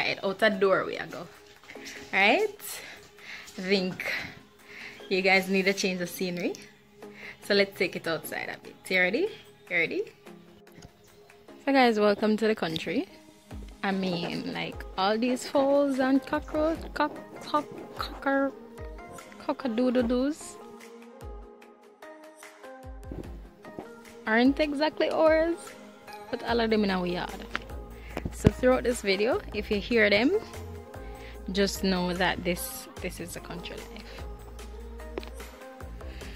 outside, out the doorway I go. Right? I think you guys need a change of scenery. So let's take it outside a bit. You ready? You ready? So guys, welcome to the country. I mean, like all these holes and cock-a-doodle-doos aren't exactly ours, but all of them in our yard. So throughout this video, if you hear them, just know that this is a country life.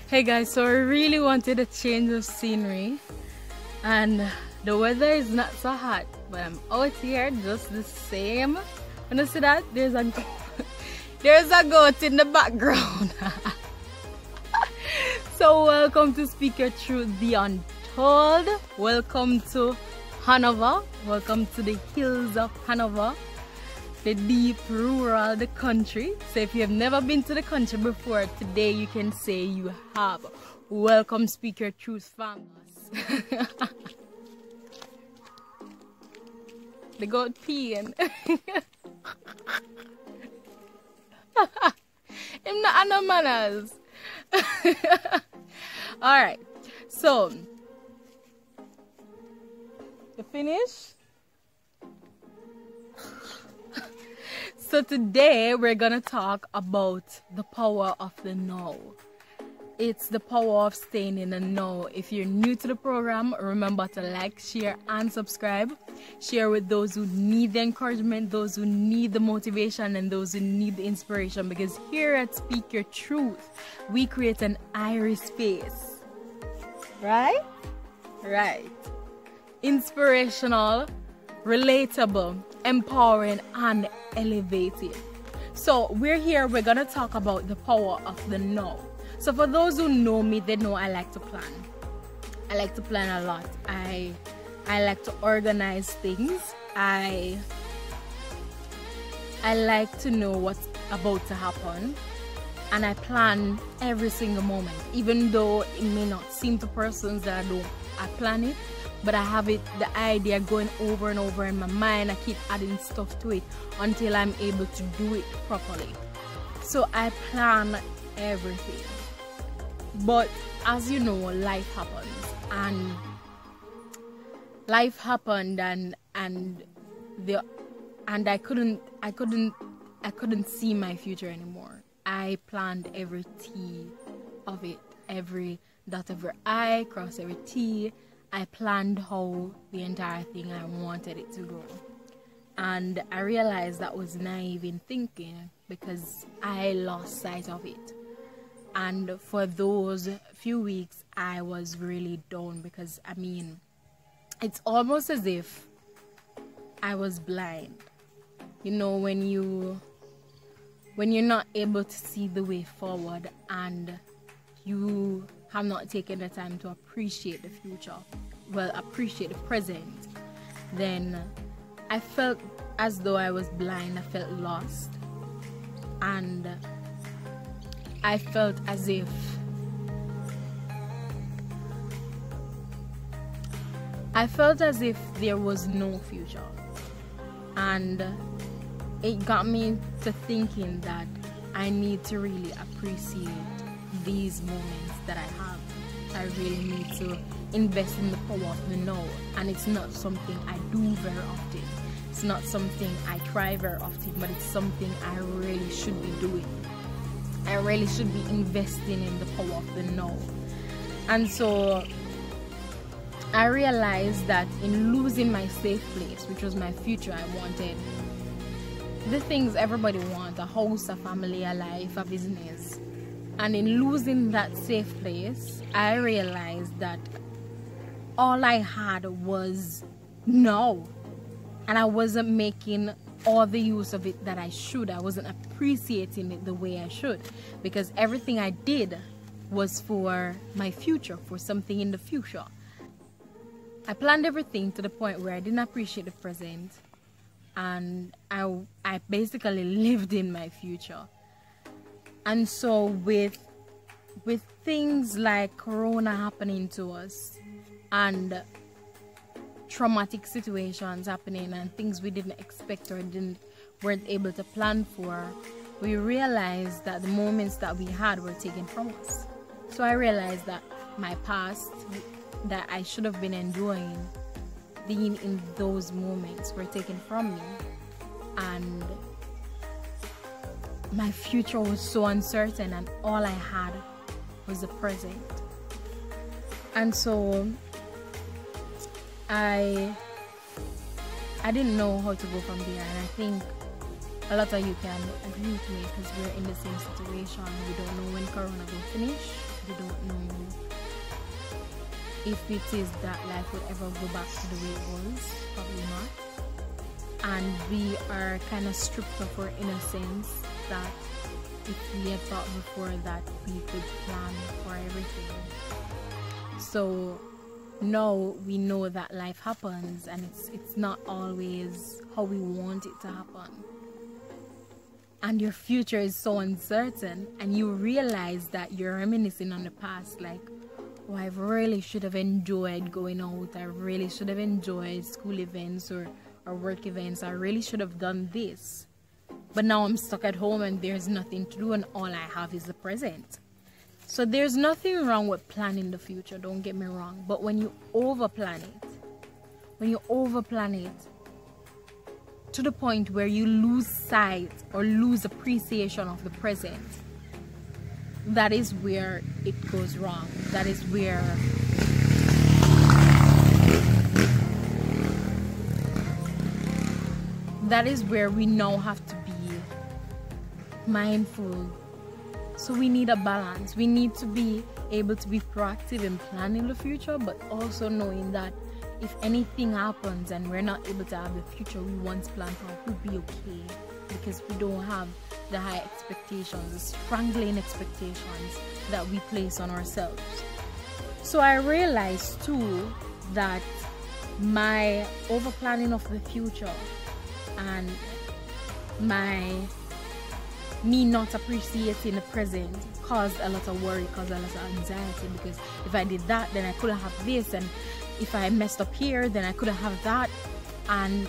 Hey guys, so I really wanted a change of scenery, and the weather is not so hot, but I'm out here just the same. And you see that? There's a goat in the background. So welcome to Speak Your Truth, the Untold. Welcome to Hanover. Welcome to the hills of Hanover, the deep rural, the country. So if you have never been to the country before, today you can say you have. Welcome, Speak Your Truth famous. The goat peeing. I'm not no manners. Alright, so you finish? So today we're gonna talk about the power of the now. It's the power of staying in the know. If you're new to the program, remember to like, share, and subscribe. Share with those who need the encouragement, those who need the motivation, and those who need the inspiration. Because here at Speak Your Truth, we create an iris space. Right? Right. Inspirational, relatable, empowering, and elevating. So we're here, we're going to talk about the power of the now. So for those who know me, they know I like to plan. I like to plan a lot. I like to organize things. I like to know what's about to happen, and I plan every single moment. Even though it may not seem to persons that I plan it, but I have the idea going over and over in my mind. I keep adding stuff to it until I'm able to do it properly. So I plan everything. But as you know, life happens, and life happened, and I couldn't see my future anymore. I planned every T of it, every dot of every I, cross every T. I planned how the entire thing I wanted it to go, and I realized that was naive in thinking because I lost sight of it. And for those few weeks, I was really down because, I mean, it's almost as if I was blind. You know, when you're not able to see the way forward and you have not taken the time to appreciate the future, well, appreciate the present, then I felt as though I was blind. I felt lost, and I felt as if there was no future, and it got me to thinking that I need to really appreciate these moments that I have. I really need to invest in the power of the now, and it's not something I do very often. It's not something I try very often, but it's something I really should be doing. I really should be investing in the power of the now. And so I realized that in losing my safe place, which was my future, I wanted the things everybody wants: a house, a family, a life, a business. And in losing that safe place, I realized that all I had was now, and I wasn't making all the use of it that I should. I wasn't appreciating it the way I should, because everything I did was for my future, for something in the future. I planned everything to the point where I didn't appreciate the present, and I basically lived in my future. And so with things like Corona happening to us, and traumatic situations happening, and things we didn't expect or weren't able to plan for, we realized that the moments that we had were taken from us. So I realized that my past, that I should have been enjoying, being in those moments, were taken from me. And my future was so uncertain, and all I had was the present. And so I didn't know how to go from there, and I think a lot of you can agree with me, because we're in the same situation. We don't know when Corona will finish. We don't know if it is that life will ever go back to the way it was. Probably not. And we are kind of stripped of our innocence, that if we had thought before that we could plan for everything. So now we know that life happens, and it's not always how we want it to happen. And your future is so uncertain, and you realize that you're reminiscing on the past, like, oh, I really should have enjoyed going out. I really should have enjoyed school events or work events. I really should have done this. But now I'm stuck at home and there's nothing to do, and all I have is the present. So there's nothing wrong with planning the future, don't get me wrong. But when you overplan it, to the point where you lose sight or lose appreciation of the present, that is where it goes wrong. That is where we now have to be mindful. So we need a balance. We need to be able to be proactive in planning the future, but also knowing that if anything happens and we're not able to have the future we once planned for, we'll be okay, because we don't have the high expectations, the strangling expectations that we place on ourselves. So I realized too that my over planning of the future and me not appreciating the present caused a lot of worry, caused a lot of anxiety, because if I did that, then I couldn't have this, and if I messed up here, then I couldn't have that, and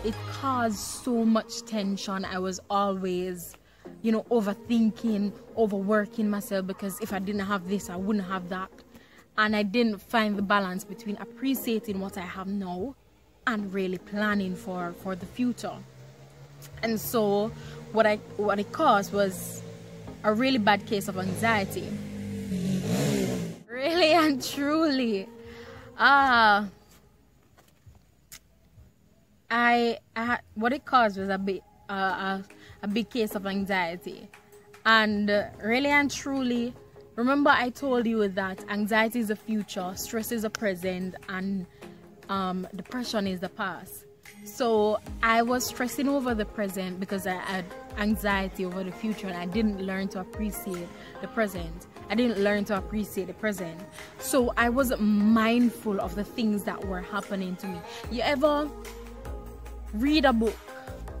it caused so much tension. I was always, overthinking, overworking myself, because if I didn't have this, I wouldn't have that, and I didn't find the balance between appreciating what I have now and really planning for the future. And so what it caused was a really bad case of anxiety, really and truly. What it caused was a big case of anxiety, and really and truly, remember I told you that anxiety is the future, stress is the present, and depression is the past. So I was stressing over the present because I had anxiety over the future, and I didn't learn to appreciate the present. I didn't learn to appreciate the present. So I wasn't mindful of the things that were happening to me. You ever read a book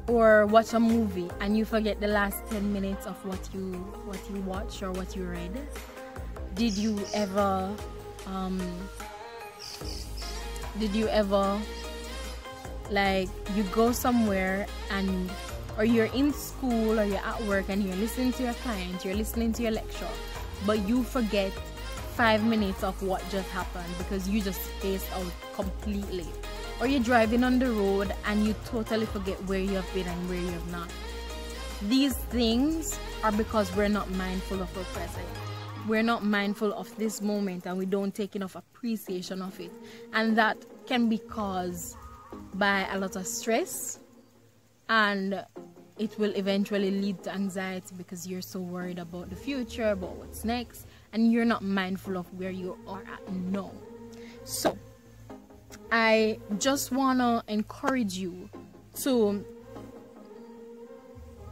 or watch a movie and you forget the last 10 minutes of what you watched or what you read? Did you ever like, you go somewhere or you're in school or you're at work and you're listening to your client, you're listening to your lecture, but you forget 5 minutes of what just happened because you just spaced out completely? Or you're driving on the road and you totally forget where you have been and where you have not. These things are because we're not mindful of our present. We're not mindful of this moment, and we don't take enough appreciation of it. And that can be caused by a lot of stress, and it will eventually lead to anxiety because you're so worried about the future, about what's next, and you're not mindful of where you are at now. So I just want to encourage you to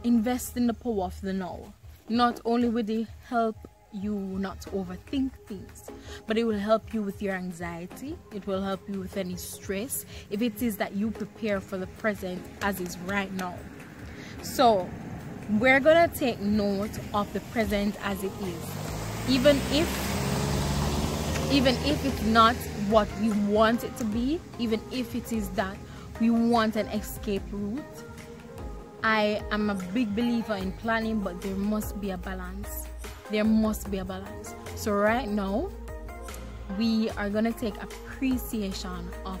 invest in the power of the now. Not only will it help you not to overthink things, but it will help you with your anxiety. It will help you with any stress, if it is that you prepare for the present as is right now. So we're gonna take note of the present as it is, even if it's not what we want it to be, even if it is that we want an escape route, I am a big believer in planning, but there must be a balance. There must be a balance. So right now, we are gonna take appreciation of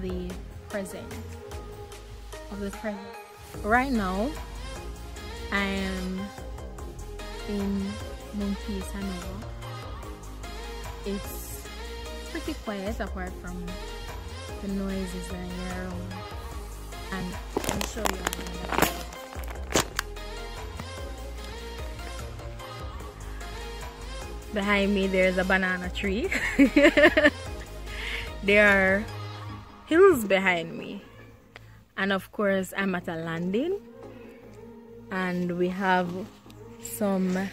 the present. Right now, I am in Monkey Hanover. It's pretty quiet apart from the noises that are around. And I'll show you. Behind me there's a banana tree. There are hills behind me. And of course I'm at a landing. And we have some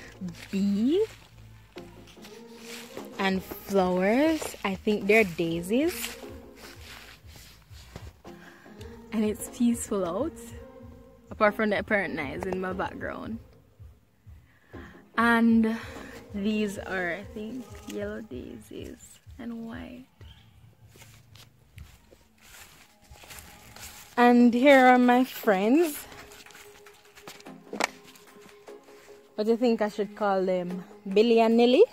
bee and flowers. I think they're daisies. And it's peaceful out, apart from the apparent noise in my background. And these are, I think, yellow daisies and white. And here are my friends. What do you think I should call them? Billy and Nilly?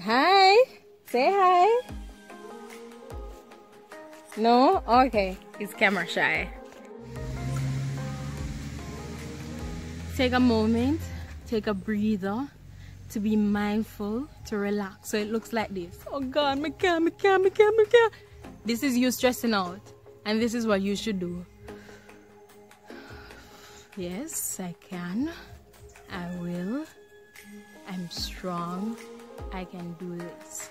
Hi! Say hi! No? Okay. He's camera shy. Take a moment, take a breather to be mindful, to relax. So it looks like this. Oh God, my car. This is you stressing out. And this is what you should do. Yes, I can. I will. I'm strong. I can do this.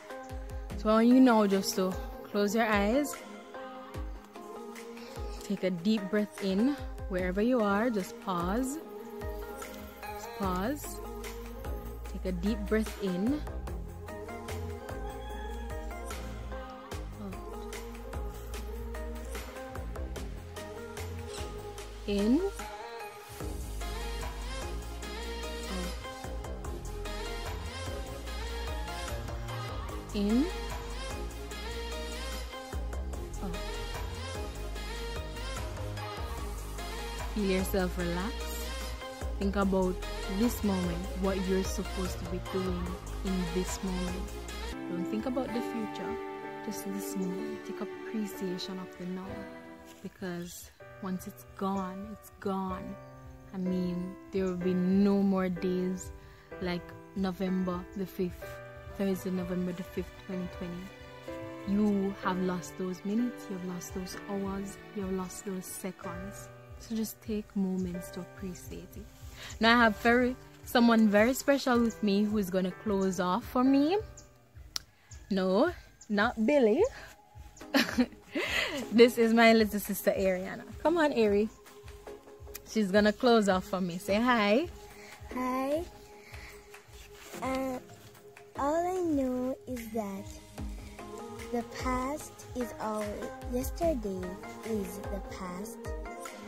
So I want you now just to close your eyes. Take a deep breath in. Wherever you are, just pause. Just pause. Take a deep breath in. In. In. Out. Feel yourself relax. Think about this moment, what you're supposed to be doing in this moment. Don't think about the future, just this moment. Take appreciation of the now, because once it's gone, it's gone. I mean, there will be no more days like November the 5th. Thursday, November the 5th, 2020. You have lost those minutes, you have lost those hours, you have lost those seconds. So just take moments to appreciate it. Now I have someone very special with me who is going to close off for me. No, not Billy. This is my little sister Ariana. Come on, Ari. She's going to close off for me. Say hi. Hi. All I know is that the past is always, yesterday is the past,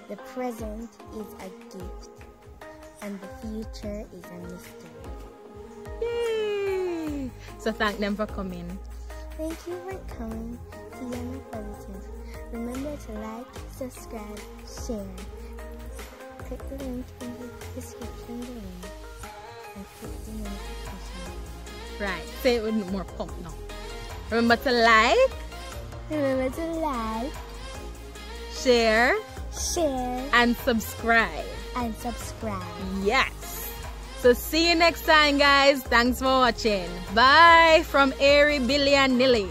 the present is a gift, and the future is a mystery. Yay! So thank them for coming. Thank you for coming to Yana Positive. Remember to like, subscribe, share. Click the link in the description below and click the notification. Right, say it with more pump now. Remember to like, share, and subscribe. Yes. So see you next time, guys. Thanks for watching. Bye from Ari, Billy, and Nilly.